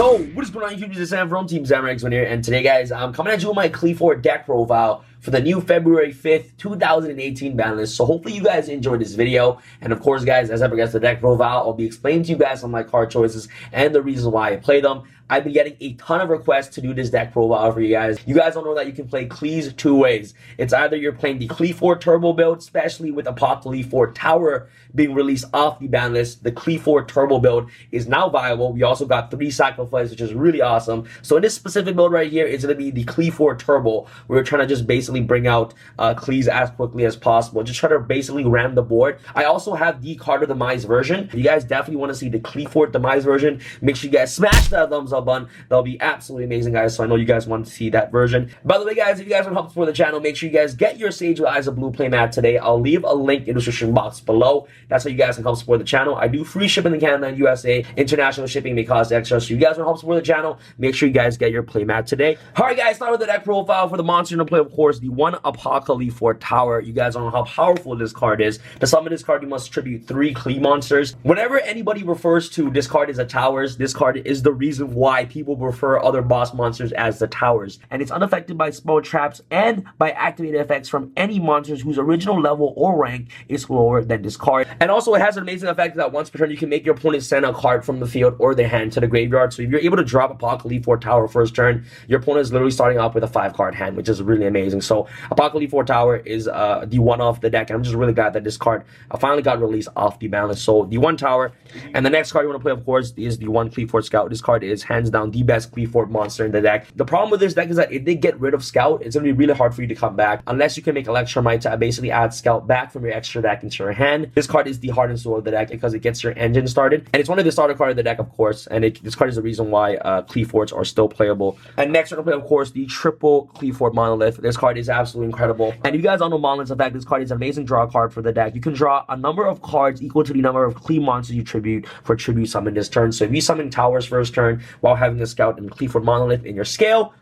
So, what is going on YouTube? This is Sam from TeamSamuraiX1 here, and today, guys, I'm coming at you with my QLIPHORT deck profile for the new February 5th, 2018 ban list. So hopefully you guys enjoyed this video. And of course, guys, as I progress the deck profile, I'll be explaining to you guys some of my card choices and the reasons why I play them. I've been getting a ton of requests to do this deck profile for you guys. You guys don't know that you can play Qlis two ways. It's either you're playing the QLIPHORT turbo build, especially with the QLIPHORT tower being released off the ban list. The QLIPHORT turbo build is now viable. We also got 3 sacrifices, which is really awesome. So in this specific build right here, it's going to be the QLIPHORT turbo. We're trying to just basically bring out Qlis as quickly as possible. Just try to basically ram the board. I also have the Carter Demise version. If you guys definitely want to see the QLIPHORT Demise version, make sure you guys smash that thumbs up button. That'll be absolutely amazing, guys. So I know you guys want to see that version. By the way, guys, if you guys want help support the channel, make sure you guys get your Sage with Eyes of Blue playmat today. I'll leave a link in the description box below. That's how you guys can help support the channel. I do free shipping in Canada and USA. International shipping may cost extra. So you guys want to help support the channel, make sure you guys get your playmat today. Alright, guys, start with the deck profile for the monster to play, of course, the one QLIPHORT tower. You guys don't know how powerful this card is. To summon this card, you must tribute 3 Qli monsters. Whenever anybody refers to this card as a towers, this card is the reason why people refer other boss monsters as the towers. And it's unaffected by spell traps and by activated effects from any monsters whose original level or rank is lower than this card. And also, it has an amazing effect that once per turn, you can make your opponent send a card from the field or their hand to the graveyard. So if you're able to drop a QLIPHORT tower first turn, your opponent is literally starting off with a 5-card hand, which is really amazing. So a QLIPHORT tower is the one off the deck, and I'm just really glad that this card finally got released off the ban list. So the 1 tower, and the next card you want to play, of course, is the 1 QLIPHORT Scout. This card is hands down the best QLIPHORT monster in the deck. The problem with this deck is that if they get rid of Scout, it's going to be really hard for you to come back unless you can make Electromite to basically add Scout back from your extra deck into your hand. This card is the heart and soul of the deck because it gets your engine started, and it's one of the starter cards of the deck, of course, and this card is the reason why QLIPHORTs are still playable. And next we're going to play, of course, the triple QLIPHORT Monolith. This card is absolutely incredible, and if you guys don't know Monoliths, in fact, this card is an amazing draw card for the deck. You can draw a number of cards equal to the number of Qli monsters you tribute for tribute summon this turn. So if you summon towers first turn while having the Scout and QLIPHORT Monolith in your scale,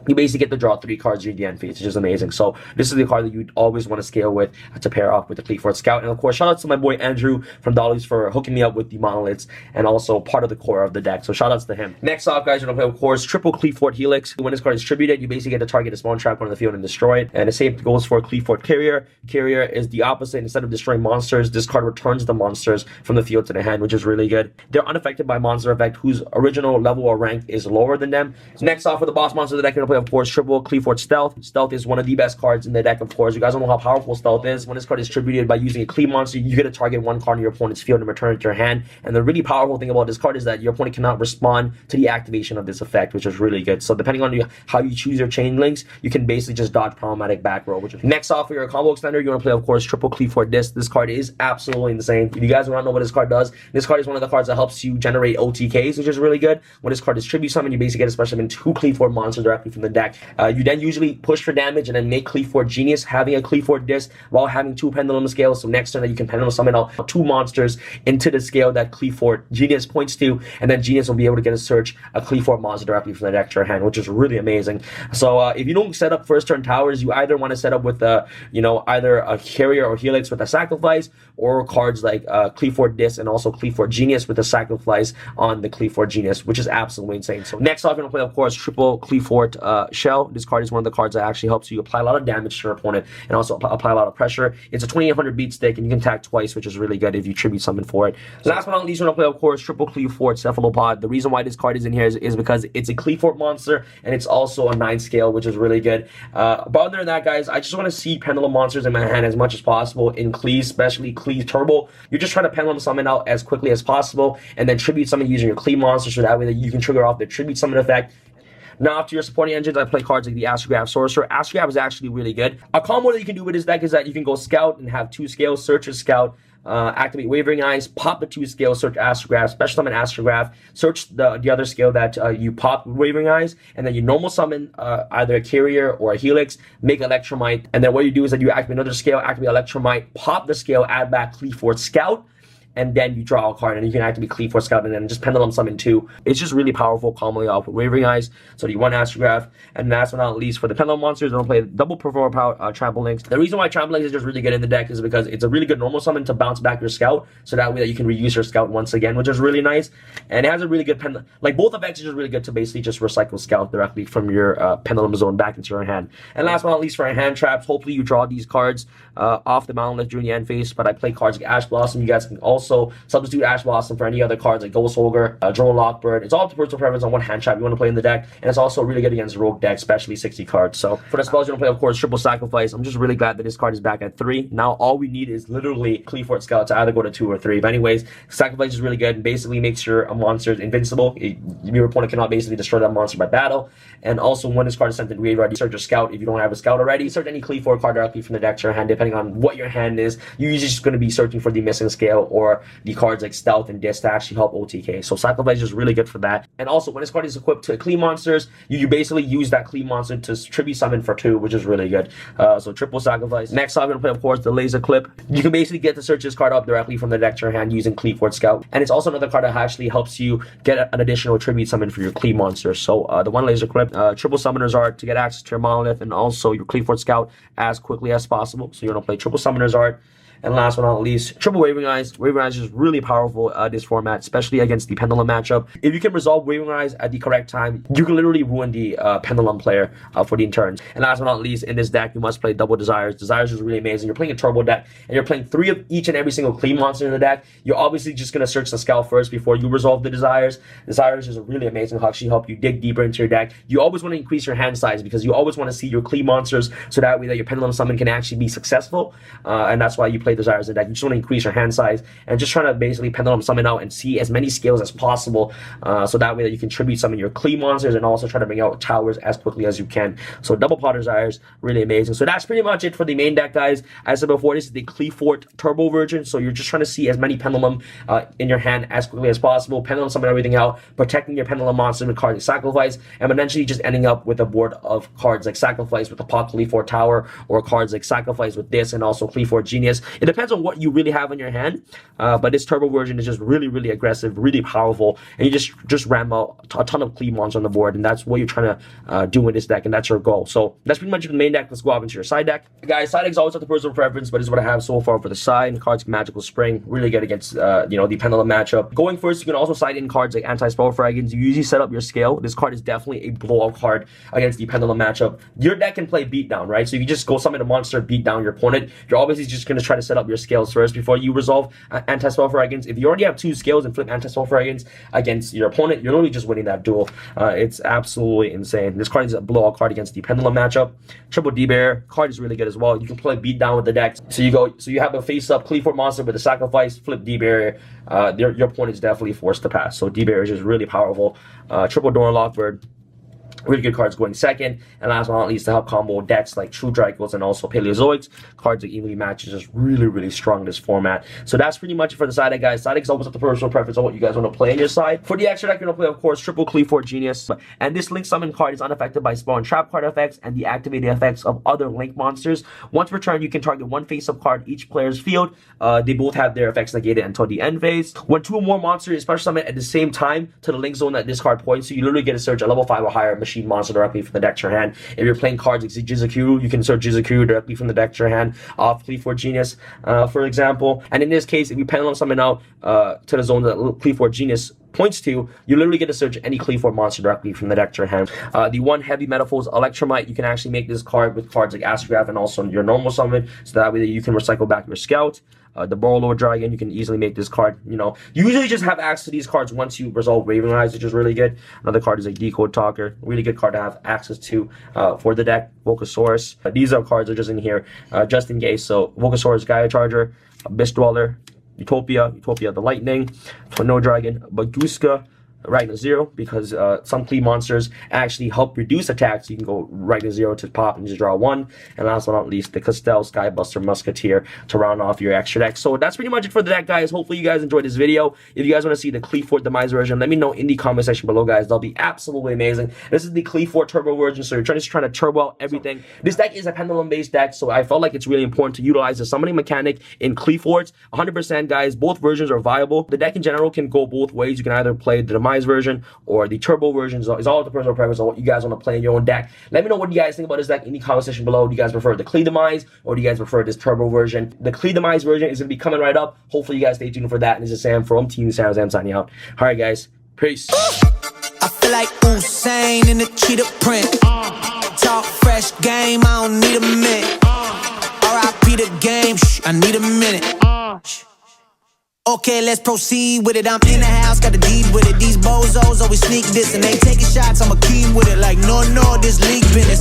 you basically get to draw 3 cards during the end phase, which is amazing. So this is the card that you'd always want to scale with to pair off with the QLIPHORT Scout. And of course, shout out to my boy Andrew from Dollies for hooking me up with the monoliths and also part of the core of the deck. So shout outs to him. Next off, guys, we're gonna play, of course, triple QLIPHORT Helix. When this card is distributed, you basically get to target a spawn trap on the field and destroy it. And the same goes for QLIPHORT Carrier. Carrier is the opposite. Instead of destroying monsters, this card returns the monsters from the field to the hand, which is really good. They're unaffected by monster effect whose original level or rank is lower than them. So next off, for the boss monster of the deck, we're gonna play, of course, triple QLIPHORT Stealth. Stealth is one of the best cards in the deck, of course. You guys don't know how powerful Stealth is. When this card is distributed by using a Qli monster, you get to target 1 card in your opponent's field and return it to your hand. And the really powerful thing about this card is that your opponent cannot respond to the activation of this effect, which is really good. So depending on how you choose your chain links, you can basically just dodge problematic back row. Which is next off, for your combo extender, you want to play, of course, triple QLIPHORT Disc. This card is absolutely insane. If you guys want to know what this card does, this card is one of the cards that helps you generate OTKs, which is really good. When this card is tribute summon, you basically get a special summon 2 QLIPHORT monsters directly from the deck. You then usually push for damage and then make QLIPHORT Genius, having a QLIPHORT Disc while having 2 pendulum scales. So next turn that you can pendulum summon out 2 monsters into the scale that QLIPHORT Genius points to, and then Genius will be able to get a search a QLIPHORT monster directly from the deck to your hand, which is really amazing. So if you don't set up first turn towers, you either want to set up with either a Carrier or Helix with a sacrifice, or cards like QLIPHORT Disc and also QLIPHORT Genius with a sacrifice on the QLIPHORT Genius, which is absolutely insane. So next off, we're gonna play, of course, triple QLIPHORT Shell. This card is one of the cards that actually helps you apply a lot of damage to your opponent and also apply a lot of pressure. It's a 2800 beat stick, and you can attack twice, which is really good if you tribute summon for it. So last but not least, we're gonna play, of course, triple QLIPHORT Cephalopod. The reason why this card is in here is because it's a QLIPHORT monster and it's also a 9 scale, which is really good. But other than that, guys, I just want to see pendulum monsters in my hand as much as possible in Qli, especially Qli Turbo. You're just trying to pendulum summon out as quickly as possible and then tribute summon using your Qli monsters, so that way that you can trigger off the tribute summon effect. Now, after your supporting engines, I play cards like the Astrograph Sorcerer. Astrograph is actually really good. A combo that you can do with this deck is that you can go Scout and have 2 scales, search a Scout, activate Wavering Eyes, pop the 2 scales, search Astrograph, special summon Astrograph, search the other scale that you pop with Wavering Eyes, and then you normal summon either a Carrier or a Helix, make Electromite, and then what you do is that you activate another scale, activate Electromite, pop the scale, add back QLIPHORT Scout, and then you draw a card, and you can activate QLIPHORT Scout and then just Pendulum Summon too. It's just really powerful, commonly off with Wavering Eyes. So the 1 Astrograph, and last but not least, for the Pendulum monsters, I'm gonna play double Perform Power Trample Links. The reason why Trample Links is just really good in the deck is because it's a really good normal summon to bounce back your Scout, so that way that you can reuse your Scout once again, which is really nice. And it has a really good pendulum, like both effects are just really good to basically just recycle Scout directly from your Pendulum Zone back into your hand. And last but not least, for our hand traps, hopefully you draw these cards off the BANLIST during the end phase. But I play cards like Ash Blossom. You guys can also substitute Ash Blossom for any other cards like Ghost Holger, Drone Lockbird. It's all up to personal preference on what hand trap you want to play in the deck, and it's also really good against rogue decks, especially 60 cards. So for the spells you want to play, of course, Triple Sacrifice. I'm just really glad that this card is back at 3. Now all we need is literally QLIPHORT Scout to either go to 2 or 3. But anyways, Sacrifice is really good and basically makes your monsters invincible. Your opponent cannot basically destroy that monster by battle. And also, when this card is sent to the graveyard, you search your Scout. If you don't have a Scout already, search any QLIPHORT card directly from the deck to your hand, depending on what your hand is. You're usually just going to be searching for the missing scale or the cards like Stealth and Disc to actually help OTK. So Sacrifice is really good for that. And also, when this card is equipped to Clee monsters, you basically use that Clee monster to tribute summon for 2, which is really good. So Triple Sacrifice. Next up, I'm going to play, of course, the Laser Clip. You can basically get to search this card up directly from the deck to your hand using QLIPHORT Scout. And it's also another card that actually helps you get an additional tribute summon for your Clee monster. So the 1 Laser Clip, Triple Summoner's Art to get access to your Monolith and also your QLIPHORT Scout as quickly as possible. So you're going to play Triple Summoner's Art. And last but not least, Triple Wavering Eyes. Wavering Eyes is really powerful this format, especially against the Pendulum matchup. If you can resolve Wavering Eyes at the correct time, you can literally ruin the Pendulum player for the turns. And last but not least, in this deck, you must play double Desires. Desires is really amazing. You're playing a turbo deck, and you're playing 3 of each and every single Clee monster in the deck. You're obviously just going to search the Scout first before you resolve the Desires. Desires is a really amazing to actually help you dig deeper into your deck. You always want to increase your hand size because you always want to see your Clee monsters so that way that your Pendulum summon can actually be successful. And that's why you play Desires in the deck. You just want to increase your hand size and just trying to basically Pendulum summon out and see as many scales as possible, so that way that you can tribute summon your Clee monsters and also try to bring out towers as quickly as you can. So double Pot Desires, really amazing. So that's pretty much it for the main deck, guys. As I said before, this is the QLIPHORT Turbo version, so you're just trying to see as many Pendulum in your hand as quickly as possible, Pendulum summon everything out, protecting your Pendulum monster with cards like Sacrifice, and eventually just ending up with a board of cards like Sacrifice with the Pot QLIPHORT Tower, or cards like Sacrifice with this, and also QLIPHORT Genius. It depends on what you really have in your hand, but this turbo version is just really aggressive, really powerful, and you just ram out a ton of Clee monsters on the board, and that's what you're trying to do in this deck, and that's your goal. So that's pretty much the main deck. Let's go off into your side deck, guys. Side deck's always up to personal preference, but this is what I have so far for the side. Cards like Magical Spring, really good against the Pendulum matchup. Going first, you can also side in cards like Anti-Spell Fragments. You usually set up your scale. This card is definitely a blowout card against the Pendulum matchup. Your deck can play Beatdown, right? So if you just go summon a monster, beat down your opponent, you're obviously just going to try to set up your scales first before you resolve Anti-Spell Fragments. If you already have 2 scales and flip Anti-Spell Fragments against your opponent, you're literally just winning that duel. It's absolutely insane. This card is a blowout card against the Pendulum matchup. Triple D-Bear card is really good as well. You can play Beatdown with the deck. So you have a face-up QLIPHORT monster with a Sacrifice, flip D-Bear. Your opponent is definitely forced to pass. So D-Bear is just really powerful. Triple Door Lockbird. Really good cards going second. And last but not least, to help combo decks like True Dracos and also Paleozoics. Cards like Evenly Match is just really strong in this format. So that's pretty much it for the side deck, guys. Side deck is always up to personal preference on what you guys want to play on your side. For the extra deck, you're going to play, of course, Triple QLIPHORT Genius. And this Link Summon card is unaffected by spell and trap card effects and the activated effects of other Link monsters. Once per turn, you can target 1 face-up card each player's field. They both have their effects negated until the end phase. When 2 or more monsters is special summoned at the same time to the Link Zone that this card points to, you literally get to search a level 5 or higher machine monster directly from the deck to your hand. If you're playing cards like Jizuku, you can search Jizuku directly from the deck to your hand off QLIPHORT Genius, for example. And in this case, if you Pendulum summon out to the zone that QLIPHORT Genius points to, you literally get to search any QLIPHORT monster directly from the deck to your hand. The 1 Heavy Metaphors Electromite, you can actually make this card with cards like Astrograph and also your normal summon, so that way you can recycle back your Scout. The Borrowlord Dragon, you can easily make this card. You usually just have access to these cards once you resolve Wavering Eyes, which is really good. Another card is like Decode Talker, really good card to have access to for the deck. Vocasaurus. These are cards that are just in here just in case. So Vocasaurus, Gaia Charger, Abyss Dweller, Utopia the Lightning, Tornado Dragon, Baguska, right to 0, because some cleave monsters actually help reduce attacks. You can go right to 0 to pop and just draw 1. And last but not least, the Castell Skybuster Musketeer to round off your extra deck. So that's pretty much it for the deck, guys. Hopefully you guys enjoyed this video. If you guys want to see the QLIPHORT demise version, let me know in the comment section below, guys. That'll be absolutely amazing. This is the QLIPHORT turbo version, so you're just trying to turbo out everything. This deck is a pendulum based deck, so I felt like it's really important to utilize the summoning mechanic in QLIPHORT. 100%, guys. Both versions are viable. The deck in general can go both ways. You can either play the demise version or the turbo version. So it's all the personal preference on what you guys want to play in your own deck. Let me know what you guys think about this deck in the comment section below. Do you guys prefer the QLI demise, or do you guys prefer this turbo version? The QLI demise version is going to be coming right up. Hopefully you guys stay tuned for that. And this is Sam from Team Sam signing out. All right, guys. Peace. I feel like Usain in the cheetah print. Talk fresh game, I don't need a minute. R.I.P. the game, I need a minute. Okay, let's proceed with it. I'm in the house, got the deed with it. These bozos always sneak this and they taking shots. I'm a keen with it, like no, this league business.